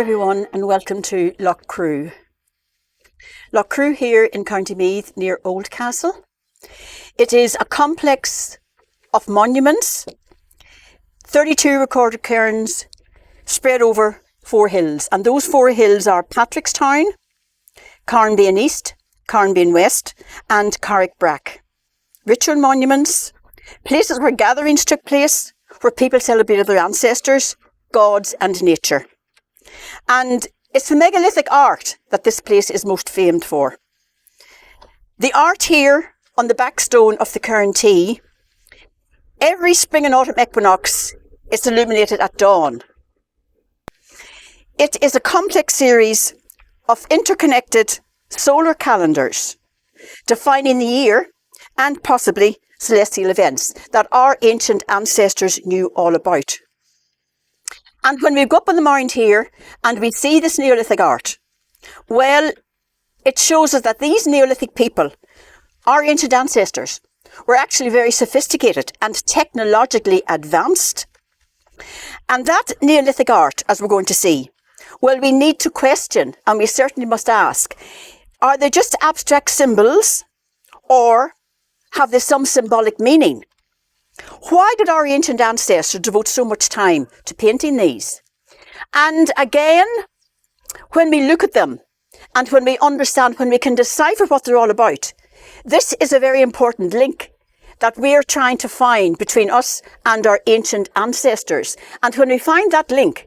everyone and welcome to Loughcrew. Loughcrew here in County Meath near Oldcastle. It is a complex of monuments, 32 recorded cairns spread over 4 hills, and those 4 hills are Patrickstown, Carnbean East, Carnbean West and Carrickbrack. Ritual monuments, places where gatherings took place, where people celebrated their ancestors, gods and nature. And it's the megalithic art that this place is most famed for. The art here on the back stone of the Cairn T, every spring and autumn equinox is illuminated at dawn. It is a complex series of interconnected solar calendars defining the year and possibly celestial events that our ancient ancestors knew all about. And when we go up on the mound here and we see this Neolithic art, well, it shows us that these Neolithic people, our ancient ancestors, were actually very sophisticated and technologically advanced. And that Neolithic art, as we're going to see, well, we need to question, and we certainly must ask, are they just abstract symbols or have they some symbolic meaning? Why did our ancient ancestors devote so much time to painting these? And again, when we look at them and when we understand, when we can decipher what they're all about, this is a very important link that we're trying to find between us and our ancient ancestors. And when we find that link,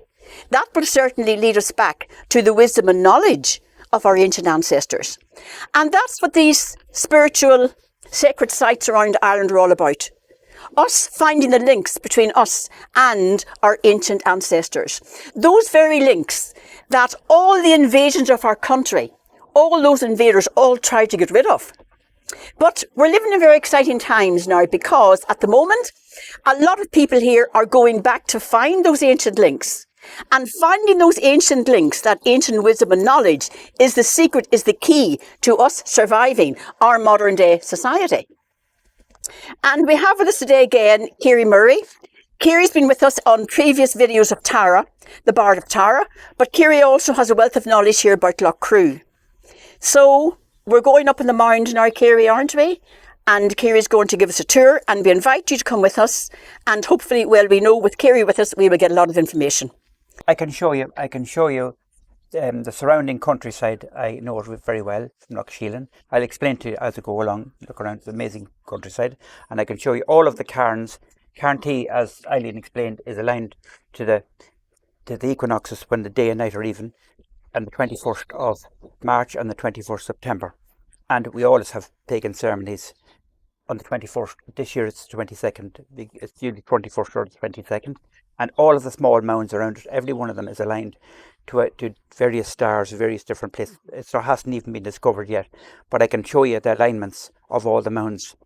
that will certainly lead us back to the wisdom and knowledge of our ancient ancestors. And that's what these spiritual sacred sites around Ireland are all about. Us finding the links between us and our ancient ancestors. Those very links that all the invasions of our country, all those invaders all tried to get rid of. But we're living in very exciting times now because at the moment, a lot of people here are going back to find those ancient links. And finding those ancient links, that ancient wisdom and knowledge, is the secret, is the key to us surviving our modern day society. And we have with us today again, Kyrie Murray. Kyrie's been with us on previous videos of Tara, the Bard of Tara, but Kyrie also has a wealth of knowledge here about Loughcrew. So we're going up in the mound now, Kyrie, aren't we? And Kyrie's going to give us a tour, and we invite you to come with us. And hopefully, well, we know with Kyrie with us, we will get a lot of information. I can show you the surrounding countryside. I know it very well from Loughsheelan. I'll explain to you as I go along, look around the amazing countryside, and I can show you all of the cairns. Cairn T, as Eileen explained, is aligned to the equinoxes when the day and night are even, and the 21st of March and the 21st September. And we always have pagan ceremonies on the 21st. This year it's the 22nd. It's usually 21st or the 22nd. And all of the small mounds around it, every one of them is aligned to various stars, various different places. It hasn't even been discovered yet, but I can show you the alignments of all the mounds,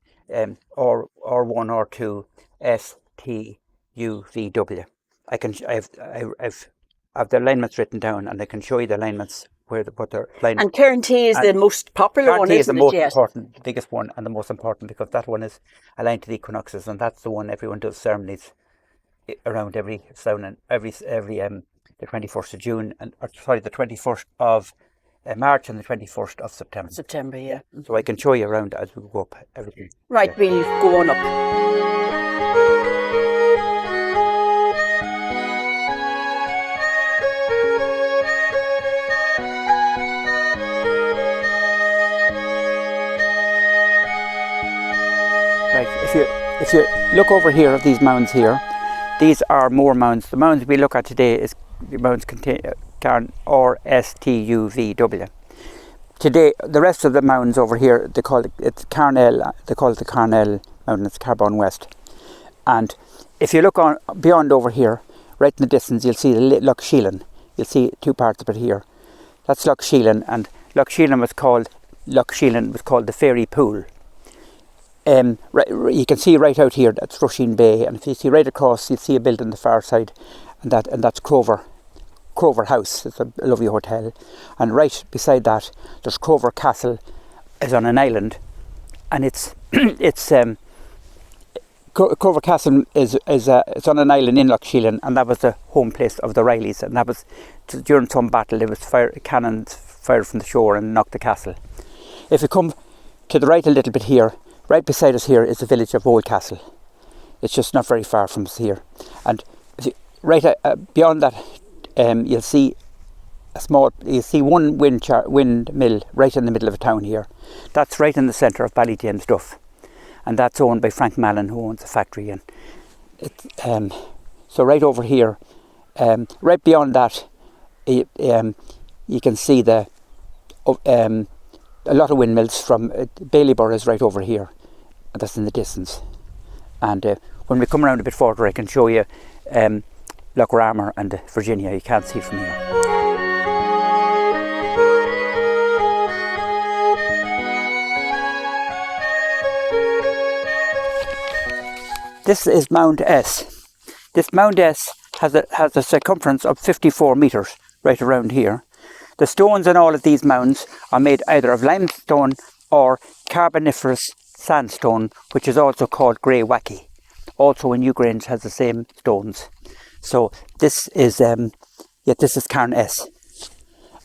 or 1 or 2, S, T, U, V, W. I've the alignments written down, and I can show you the alignments what they're aligned. And Cairn T is the most popular one, isn't it? Cairn T is the most important, the biggest one, and the most important because that one is aligned to the equinoxes, and that's the one everyone does ceremonies around the 21st of June, the 21st of March and the 21st of September. September, yeah. So I can show you around as we go up everything. Right, yeah. We'll go on up. Right, if you look over here at these mounds here, these are more mounds. The mounds we look at today is the mounds Cairn or S-T-U-V-W. Today, the rest of the mounds over here, they call it Carnell. They call it the Carnell Mountain. It's Carnbean West. And if you look on beyond over here, right in the distance, you'll see the Loughsheelan. You'll see 2 parts of it here. That's Loughsheelan, and Loughsheelan was called the Fairy Pool. You can see right out here, that's Rushing Bay, and if you see right across, you'll see a building on the far side, and that's Crover House. It's a lovely hotel, and right beside that, there's Crover Castle, is on an island, and it's Crover Castle is it's on an island in Loughcrew, and that was the home place of the Rileys, and that was during some battle. There was cannons fired from the shore and knocked the castle. If you come to the right a little bit here, right beside us here is the village of Oldcastle. It's just not very far from us here, and right beyond that, you'll see one windmill right in the middle of a town here. That's right in the centre of Ballyjames, and that's owned by Frank Mallon, who owns the factory. And so right over here, right beyond that, you can see a lot of windmills from Ballybor is right over here. That's in the distance. And when we come around a bit further, I can show you Loughcrew and Virginia. You can't see it from here. This is Mount S. This Mount S has a circumference of 54 metres right around here. The stones in all of these mounds are made either of limestone or carboniferous sandstone, which is also called grey wacky. Also in Newgrange has the same stones. So this is Cairn S.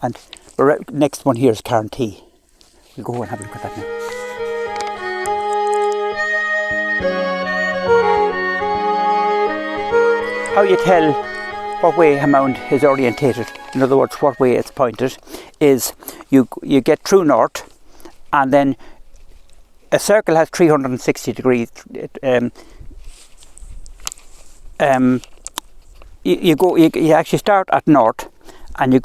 And the next one here is Cairn T. We'll go and have a look at that now. How you tell what way a mound is orientated, in other words what way it's pointed, is you get true north, and then a circle has 360 degrees. You actually start at north, and you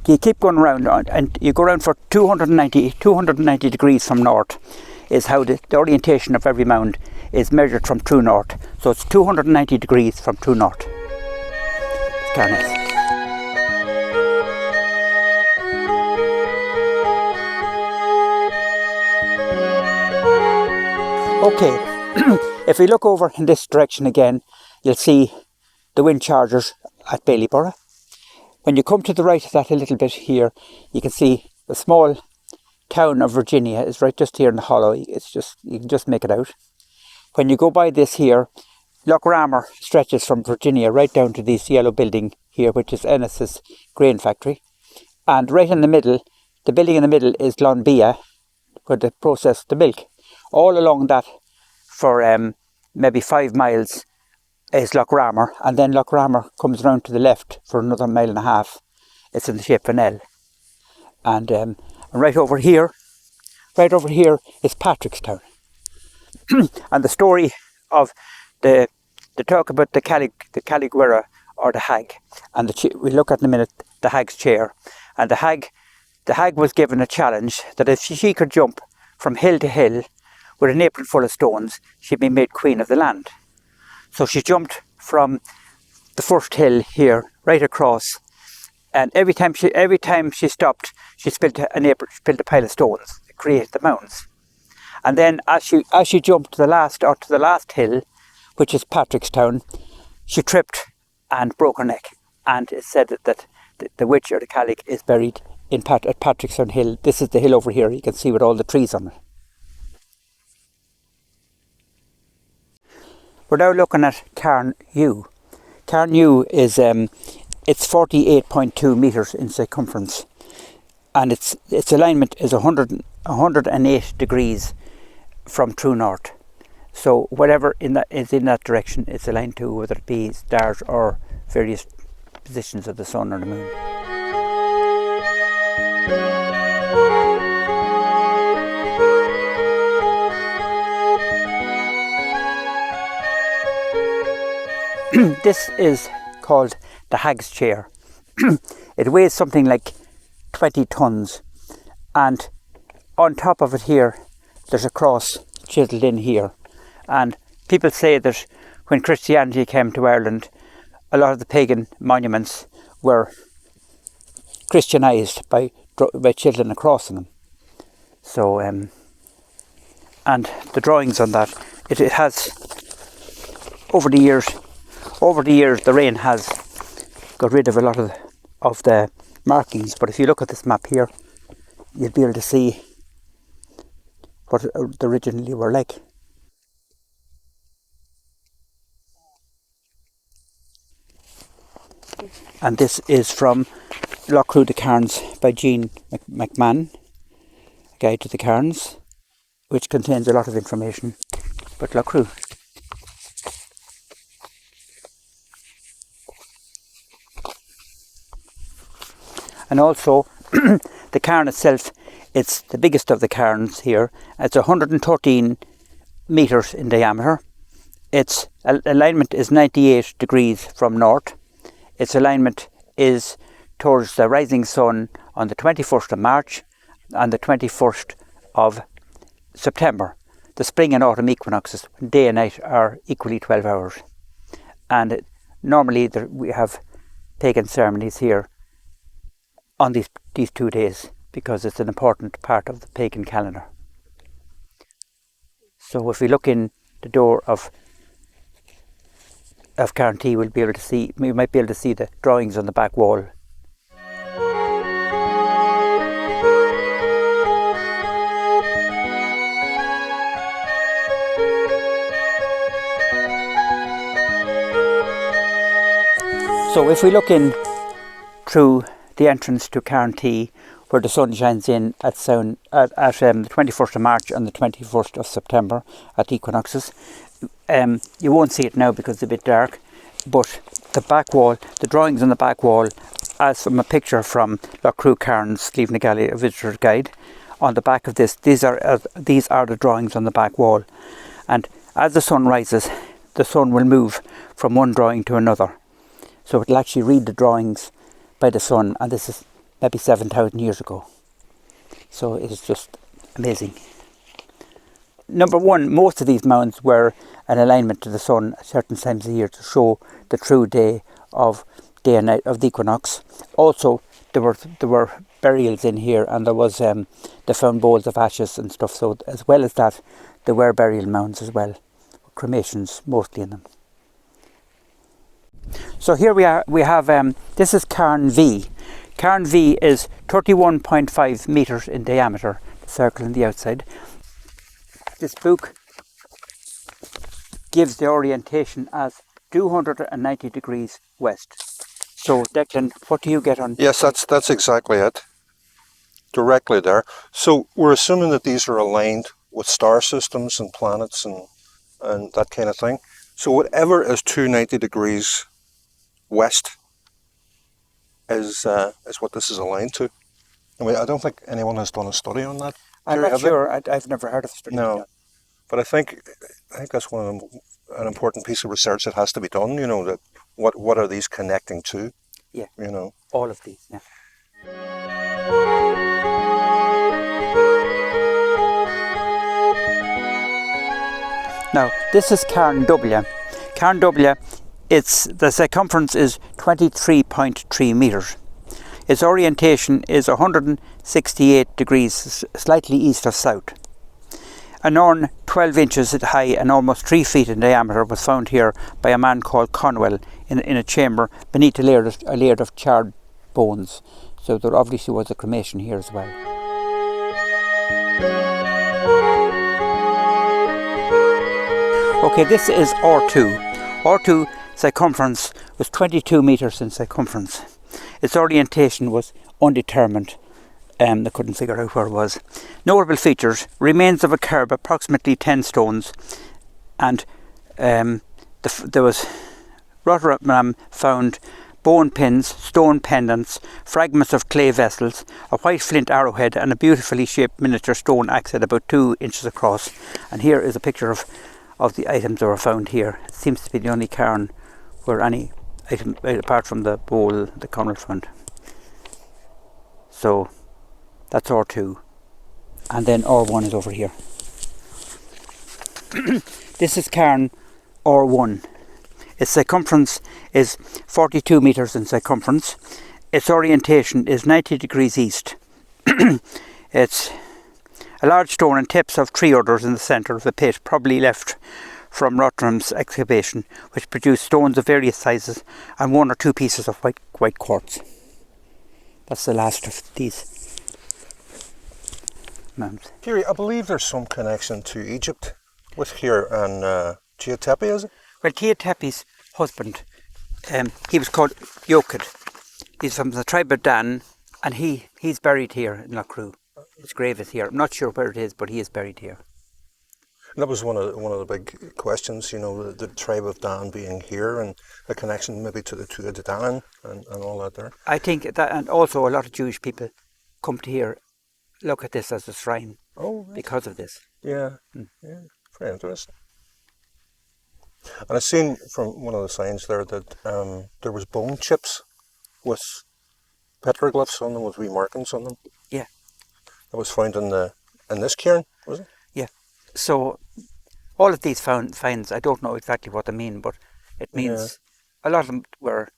keep going around, and you go around for 290 degrees from north is how the orientation of every mound is measured from true north. So it's 290 degrees from true north. It's Cairn S. Okay, if we look over in this direction again, you'll see the wind chargers at Ballybor. When you come to the right of that a little bit here, you can see the small town of Virginia is right just here in the hollow. It's just, you can just make it out. When you go by this here, Loughcrew stretches from Virginia right down to this yellow building here, which is Ennis's grain factory. And right in the middle, the building in the middle is Glanbia, where they process the milk. All along that for maybe 5 miles is Loughcrew, and then Loughcrew comes round to the left for another 1.5 miles. It's in the shape of an L. And right over here is Patrickstown. And the story of the talk about the Caligwera or the hag, and we look at in a minute the hag's chair. And the hag was given a challenge that if she could jump from hill to hill with an apron full of stones, she'd be made queen of the land. So she jumped from the first hill here right across, and every time she stopped, she spilled a pile of stones that created the mounds. And then as she jumped to the last hill, which is Patrickstown, she tripped and broke her neck. And it's said that the witch or the Calig is buried at Patrickstown Hill. This is the hill over here. You can see with all the trees on it. We're now looking at Cairn U. Cairn U is it's 48.2 metres in circumference, and its alignment is 108 degrees from true north. So whatever is in that direction, it's aligned to, whether it be stars or various positions of the sun or the moon. This is called the hag's chair. It weighs something like 20 tons, and on top of it here there's a cross chiselled in here. And people say that when Christianity came to Ireland, a lot of the pagan monuments were Christianized by chiseling a cross on them. So and the drawings on that, it has over the years the rain has got rid of a lot of the markings, but if you look at this map here, you'll be able to see what they originally were like. And this is from Loughcrew to Cairns by Jean McMahon, a guide to the Cairns, which contains a lot of information about Loughcrew. And also, the cairn itself, it's the biggest of the cairns here. It's 113 metres in diameter. Its alignment is 98 degrees from north. Its alignment is towards the rising sun on the 21st of March and the 21st of September. The spring and autumn equinoxes, day and night, are equally 12 hours. And normally we have pagan ceremonies here on these 2 days, because it's an important part of the pagan calendar. So if we look in the door of Carntee, we might be able to see the drawings on the back wall. So if we look in through the entrance to Carntee, where the sun shines in at the 21st of March and the 21st of September at equinoxes. You won't see it now because it's a bit dark, but the back wall, the drawings on the back wall, as from a picture from Loughcrew Cairns, Leaving the Galley, a visitor's guide, on the back of this, these are the drawings on the back wall. And as the sun rises, the sun will move from one drawing to another. So it'll actually read the drawings by the sun, and this is maybe 7,000 years ago. So it's just amazing. Number one, most of these mounds were an alignment to the sun at certain times of the year to show the true day and night of the equinox. Also, there were burials in here, and there was they found bowls of ashes and stuff. So as well as that, there were burial mounds as well, cremations mostly in them. So here we have this is Cairn V. Cairn V is 31.5 metres in diameter, the circle on the outside. This book gives the orientation as 290 degrees west. So Declan, what do you get on? Yes, that's exactly it. Directly there. So we're assuming that these are aligned with star systems and planets and that kind of thing. So whatever is 290 degrees west is what this is aligned to. I mean, I don't think anyone has done a study on that. I'm not sure. I've never heard of a study. No, but I think that's an important piece of research that has to be done. You know, that what are these connecting to? Yeah. You know, all of these. Yeah. Now this is Cairn W. Cairn W. The circumference is 23.3 metres. Its orientation is 168 degrees, slightly east of south. An urn 12 inches high and almost 3 feet in diameter was found here by a man called Conwell in a chamber beneath a layer of charred bones. So there obviously was a cremation here as well. Okay, this is R2. R2 circumference was 22 metres in circumference. Its orientation was undetermined. They couldn't figure out where it was. Notable features: remains of a curb approximately 10 stones, and there was Rotterdam found bone pins, stone pendants, fragments of clay vessels, a white flint arrowhead, and a beautifully shaped miniature stone axe at about 2 inches across. And here is a picture of the items that were found here. It seems to be the only cairn where any item, apart from the bowl, the Conwell found. So that's R2, and then R1 is over here. This is Cairn R1. Its circumference is 42 metres in circumference. Its orientation is 90 degrees east. It's a large stone and tips of 3 others in the centre of the pit, probably left from Rotterdam's excavation, which produced stones of various sizes and 1 or 2 pieces of white quartz. That's the last of these mounds. Kyrie, I believe there's some connection to Egypt with here and Tia Tepe, is it? Well, Tia Tepe's husband, he was called Loughcrew, He's from the tribe of Dan, and he's buried here in Loughcrew. His grave is here. I'm not sure where it is, but he is buried here. And that was one of the big questions, you know, the tribe of Dan being here and the connection maybe to the Dan and all that there. I think that, and also a lot of Jewish people come to here, look at this as a shrine because of this. Yeah, yeah, very interesting. And I've seen from one of the signs there that there was bone chips with petroglyphs on them, with wee markings on them. Yeah. That was found in this cairn, was it? Yeah. So all of these finds, I don't know exactly what they mean, but it means a lot of them there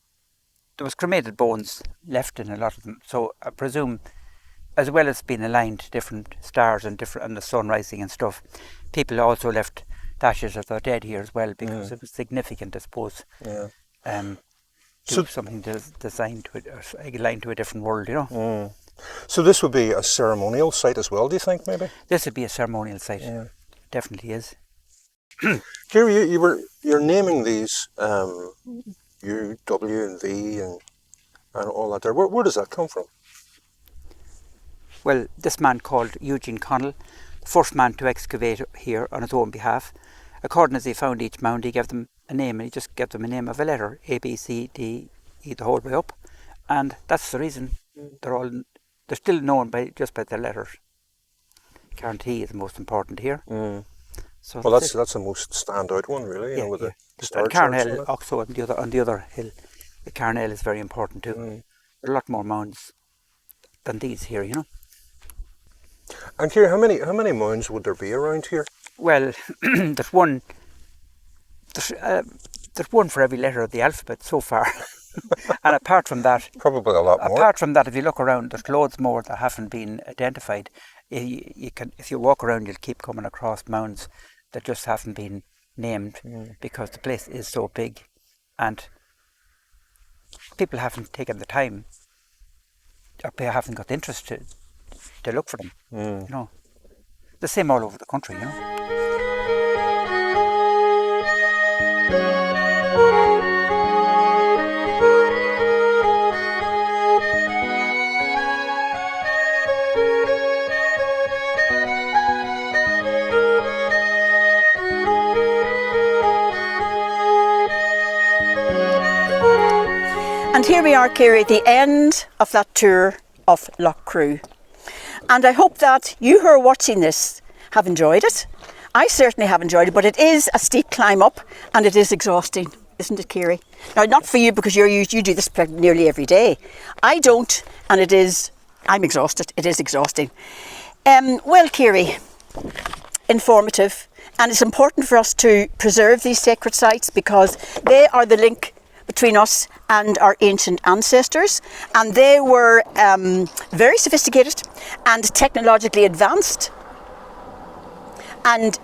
was cremated bones left in a lot of them. So I presume, as well as being aligned to different stars and the sun rising and stuff, people also left the ashes of their dead here as well, because it was significant, I suppose. Yeah. So something designed to it, or aligned to a different world, you know. So this would be a ceremonial site as well, do you think, maybe? This would be a ceremonial site. Yeah. Definitely is. Kyrie, you're naming these U, W, and V, and all that there. Where does that come from? Well, this man called Eugene Connell, the first man to excavate here on his own behalf. According as he found each mound, he gave them a name, and he just gave them a name of a letter, A, B, C, D, E, the whole way up. And that's the reason they're still known just by their letters. Cairn T is the most important here. So well, that's the most standout one, really. You know, with the star Cairn charts L also on the other hill. The Cairn L is very important too. There are a lot more mounds than these here, you know. And Kyrie, how many mounds would there be around here? Well, there's one for every letter of the alphabet so far. And apart from that, probably a lot more. Apart from that, if you look around, there's loads more that haven't been identified. If you walk around, you'll keep coming across mounds that just haven't been named because the place is so big, and people haven't taken the time, or they haven't got the interest to look for them. You know, the same all over the country. You know. And here we are, Kyrie, at the end of that tour of Loughcrew. And I hope that you who are watching this have enjoyed it. I certainly have enjoyed it, but it is a steep climb up and it is exhausting, isn't it, Kyrie? Now, not for you because you do this nearly every day. I don't, and I'm exhausted. It is exhausting. Well, Kyrie, informative, and it's important for us to preserve these sacred sites because they are the link between us and our ancient ancestors, and they were very sophisticated and technologically advanced. And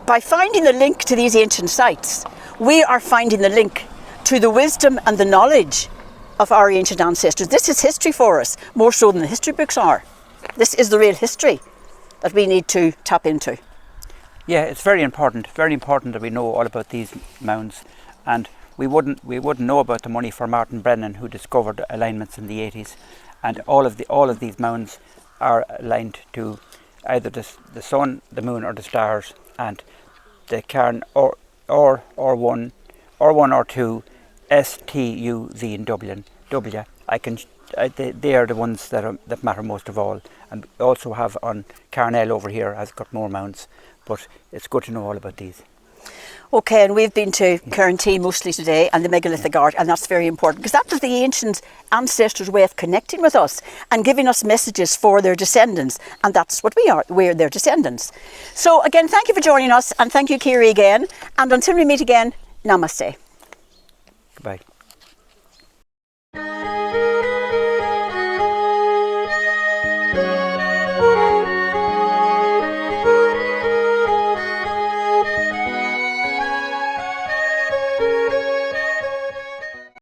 by finding the link to these ancient sites, we are finding the link to the wisdom and the knowledge of our ancient ancestors. This is history for us, more so than the history books are. This is the real history that we need to tap into. Yeah, it's very important that we know all about these mounds, and we wouldn't know about the money for Martin Brennan, who discovered alignments in the 80s, and all of these mounds are aligned to either the sun, the moon, or the stars, and the Cairn or 1 or 2 STUV in Dublin. They are the ones that matter most of all, and we also have on Cairn L over here has got more mounds, but it's good to know all about these. Okay, and we've been to Cairn T mostly today and the megalithic art, and that's very important because that was the ancient ancestors' way of connecting with us and giving us messages for their descendants, and that's what we are. We're their descendants. So again, thank you for joining us, and thank you, Kyrie, again, and until we meet again, namaste. Goodbye.